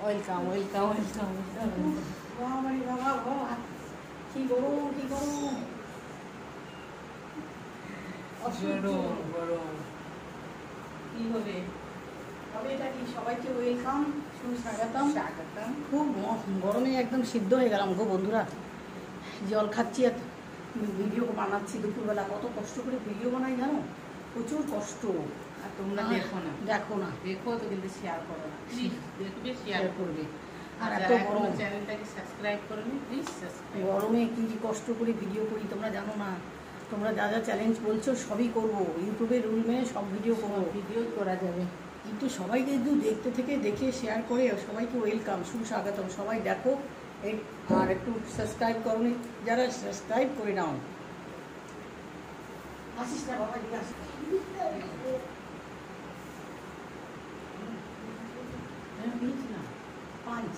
Welcome welcome welcome বাবা বাবা কি গরম কি গরম গরম কি হবে তবে এটা কি সবাইকে ওয়েলকাম সুস্বাগতম স্বাগতম। খুব গরমে একদম সিদ্ধ হয়ে গেলাম গো বন্ধুরা। জল খাচ্ছি আর ভিডিও বানাচ্ছি দুপুরবেলা। কত কষ্ট করে ভিডিও বানাই জানো, প্রচুর কষ্ট। আর তোমরা দেখো না দেখো তো, কিন্তু শেয়ার করো না। প্লিজ দেখবে, শেয়ার করবে। আর আর এত এত গরম চ্যানেলটাকে সাবস্ক্রাইব করোনি, প্লিজ সাবস্ক্রাইব। গরমে কি কষ্ট করে ভিডিও করি তোমরা জানো না। তোমরা যা যা চ্যালেঞ্জ বলছো সবই করবো, ইউটিউবের রুল মেনে সব ভিডিও করবো। ভিডিও করা যাবে, কিন্তু সবাইকে একটু দেখতে থেকে দেখে শেয়ার করে সবাইকে ওয়েলকাম সুস্বাগতম। সবাই দেখো আর একটু সাবস্ক্রাইব করোনি, যারা সাবস্ক্রাইব করে নাও। আসিস না বাবা, এদিকে আসিস। পাঁচ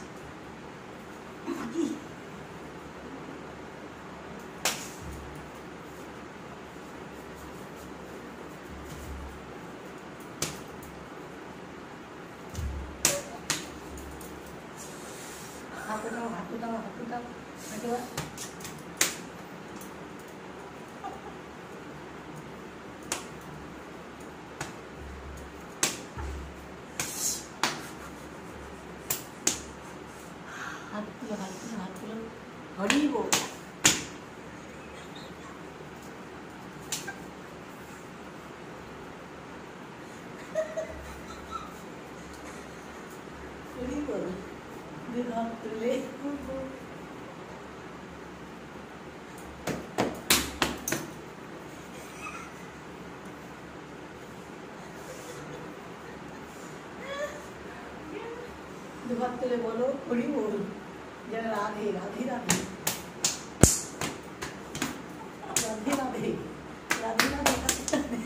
হাতে দাও হাতে দাও হাতে দাও হাতে দাও। হাত তুলো হাত তুলো হাত তুলো, হরিব। হরিব হাত তুলে দুহাত তুলে বলো হরি বল। যেন রাধে রাধে রাধে রাধে রাধে রাধে রাধে।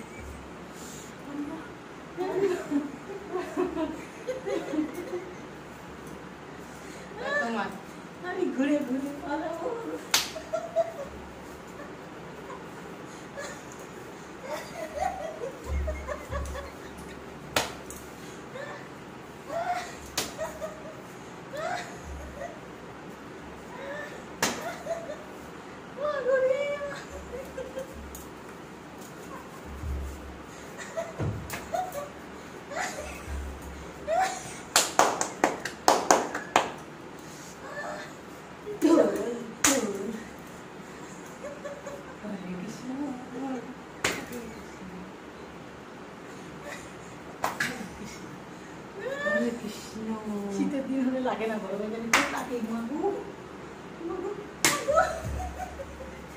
তোমার আমি ঘুরে ঘুরে পালাবো। শীতের দিন হলে লাগে না, গরমে গেলে খুব লাগে। মাগো মাগো মাগো।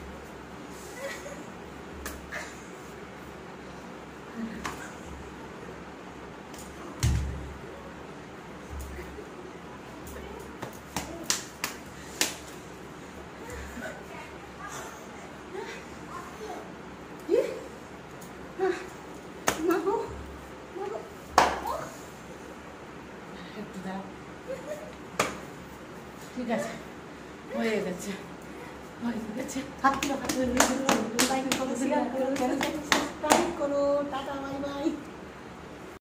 মাগো মাগো। একটু দাও। ঠিক আছে, হয়ে গেছে হয়ে গেছে। হাত তুলো হাত তুলে লাইক করো, শেয়ার করো, সাবস্ক্রাইব করো। Tata bye bye.